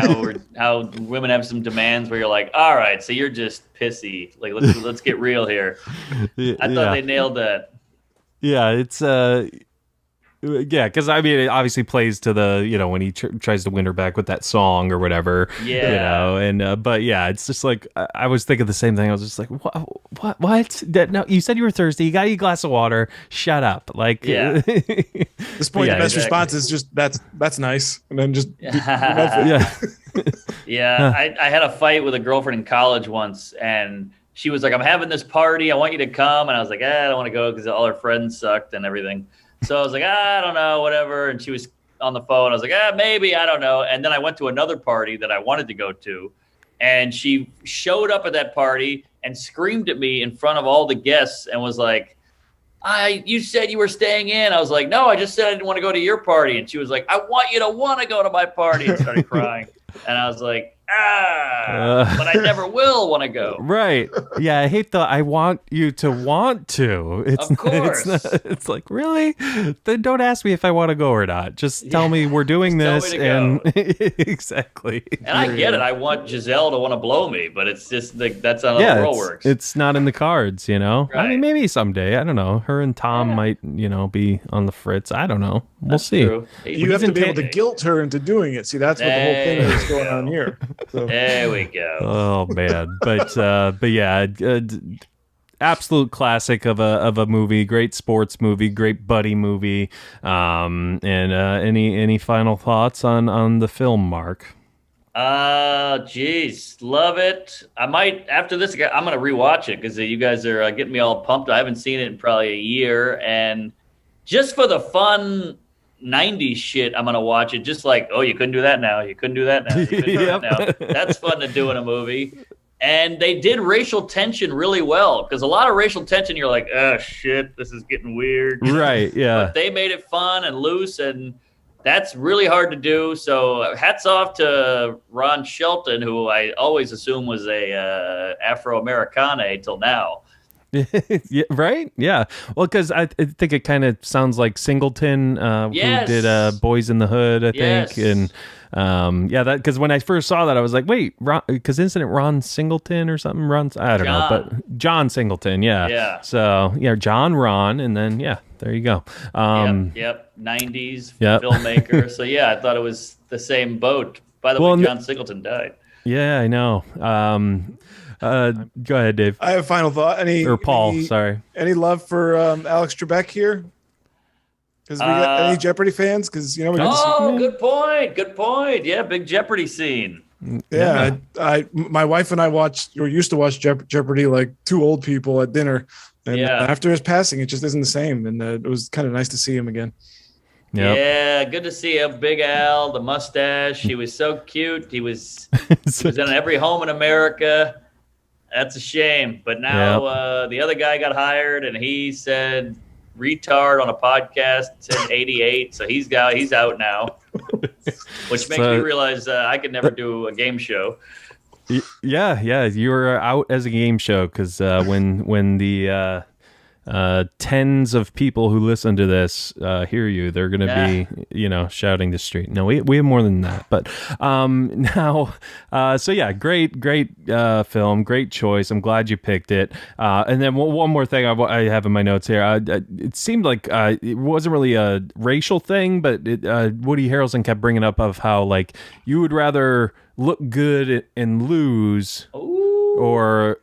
how women have some demands where you're like, all right, so you're just pissy. Like let's get real here. I thought they nailed that. Yeah, it's yeah, because I mean, it obviously plays to the when he tries to win her back with that song or whatever. Yeah, and but yeah, it's just like I was thinking the same thing. I was just like, what? No, you said you were thirsty. You got to eat a glass of water. Shut up. Like, yeah. This point, the best response is just that's nice, and then just yeah. Yeah, I had a fight with a girlfriend in college once, and she was like, "I'm having this party. I want you to come," and I was like, "I don't want to go because all her friends sucked and everything." So I was like, I don't know, whatever. And she was on the phone. I was like, maybe, I don't know. And then I went to another party that I wanted to go to. And she showed up at that party and screamed at me in front of all the guests and was like, you said you were staying in. I was like, no, I just said I didn't want to go to your party. And she was like, I want you to want to go to my party, and started crying. And I was like, but I never will want to go. Right. Yeah, I hate I want you to want to. Of course. It's like, really? Then don't ask me if I want to go or not. Just tell me we're doing this. And exactly. And I get it. I want Giselle to want to blow me, but it's just like that's not how the world works. It's not in the cards, Right. I mean, maybe someday. I don't know. Her and Tom might, be on the fritz. I don't know. We'll see. True. You have to be able to guilt her into doing it. See, that's what the whole thing is going on here. So. There we go. Oh man, but yeah, absolute classic of a movie. Great sports movie, great buddy movie. And any final thoughts on the film, Mark? Geez, love it. I might after this. I'm gonna rewatch it because you guys are getting me all pumped. I haven't seen it in probably a year, and just for the fun 90s shit, I'm gonna watch it. Just like, oh, you couldn't do that now. You couldn't do that now. You couldn't do that now. That's fun to do in a movie. And they did racial tension really well because a lot of racial tension, you're like, oh shit, this is getting weird. Right? Yeah. But they made it fun and loose, and that's really hard to do. So hats off to Ron Shelton, who I always assume was a Afro-Americane till now. Yeah, right? Yeah. Well, because I think it kind of sounds like Singleton, who did Boys in the Hood, I think. And that because when I first saw that, I was like, wait, because isn't it Ron Singleton or something? I don't know, but John Singleton, yeah. Yeah. So, yeah, John, Ron, and then, yeah, there you go. Yep. 90s filmmaker. So, yeah, I thought it was the same boat. By the way, John Singleton died. Yeah, I know. Go ahead, Dave. I have a final thought. Paul, sorry. Any love for Alex Trebek here? Because we got any Jeopardy fans? Because good point. Good point. Yeah, big Jeopardy scene. Yeah, my wife and I used to watch Jeopardy like two old people at dinner, and after his passing, it just isn't the same. And it was kind of nice to see him again. Yep. Yeah, good to see him. Big Al, the mustache. He was so cute. He was in every home in America. That's a shame. But now the other guy got hired, and he said retard on a podcast in 88. So he's out now, which makes me realize I could never do a game show. Yeah. You were out as a game show because when the tens of people who listen to this hear you, they're going to be, shouting the street. No, we have more than that. But now, so yeah, great film, great choice. I'm glad you picked it. And then one more thing I have in my notes here. It seemed like it wasn't really a racial thing, but Woody Harrelson kept bringing up of how like you would rather look good and lose or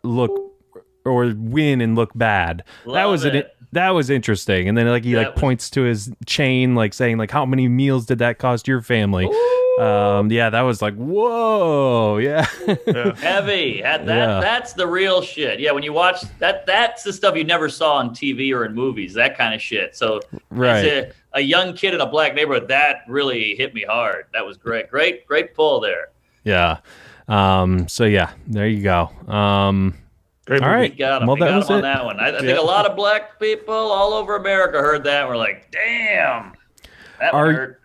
win and look bad. That was interesting. And then like he points to his chain, like saying like how many meals did that cost your family? That was like whoa, heavy. That's the real shit. Yeah, when you watch that's the stuff you never saw on TV or in movies. That kind of shit. So as a young kid in a black neighborhood, that really hit me hard. That was great pull there. Yeah. So yeah, there you go. Great movie. All right. We got him on that one. I think a lot of black people all over America heard that and were like, damn, that one hurt.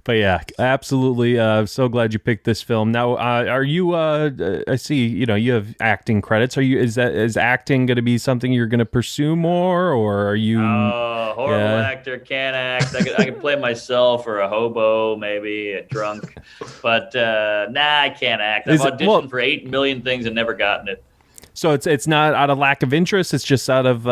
But yeah, absolutely. So glad you picked this film. Now, are you? I see. You have acting credits. Is acting going to be something you're going to pursue more, or are you? Horrible actor, can't act. I could play myself or a hobo, maybe a drunk, but I can't act. I've auditioned for 8 million things and never gotten it. So it's not out of lack of interest. It's just out of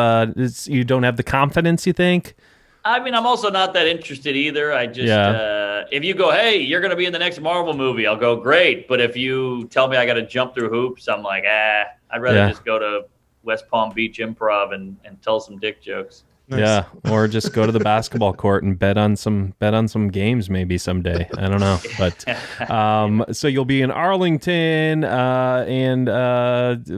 you don't have the confidence. You think? I mean, I'm also not that interested either. I just, if you go, hey, you're going to be in the next Marvel movie, I'll go, great. But if you tell me I got to jump through hoops, I'm like, I'd rather just go to West Palm Beach Improv and tell some dick jokes. Nice. Yeah, or just go to the basketball court and bet on some games maybe someday. I don't know, but so you'll be in Arlington, and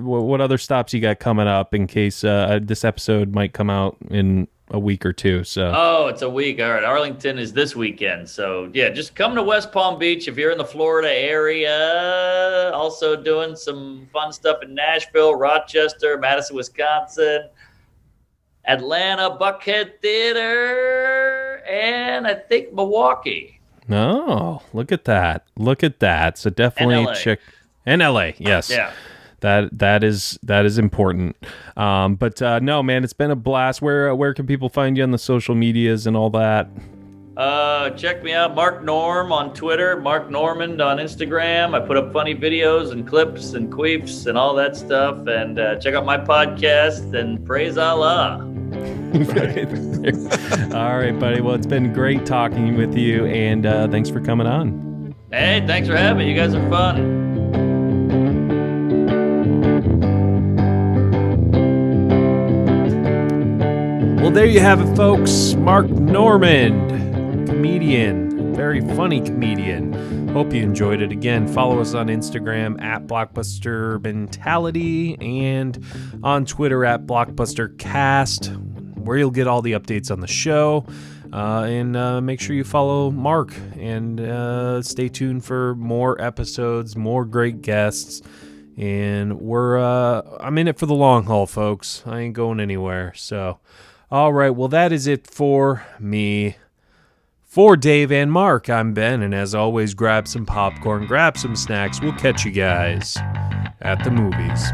what other stops you got coming up in case this episode might come out in a week or two. So it's a week. All right, Arlington is this weekend. So yeah, just come to West Palm Beach if you're in the Florida area. Also doing some fun stuff in Nashville, Rochester, Madison, Wisconsin, Atlanta, Buckhead Theater, and I think Milwaukee. Oh, look at that. So definitely check. And LA, yes. Yeah. That is important. But no, man, it's been a blast. Where can people find you on the social medias and all that? Check me out, Mark Norm on Twitter, Mark Normand on Instagram. I put up funny videos and clips and queefs and all that stuff. And check out my podcast and praise Allah. All right, buddy. Well, it's been great talking with you, and thanks for coming on. Hey, thanks for having me. You guys are fun. Well, there you have it, folks. Mark Normand, comedian, very funny comedian. Hope you enjoyed it. Again, follow us on Instagram at Blockbuster Mentality and on Twitter at BlockbusterCast, where you'll get all the updates on the show. And make sure you follow Mark and stay tuned for more episodes, more great guests. And I'm in it for the long haul, folks. I ain't going anywhere. So, all right. Well, that is it for me. For Dave and Mark, I'm Ben. And as always, grab some popcorn, grab some snacks. We'll catch you guys at the movies.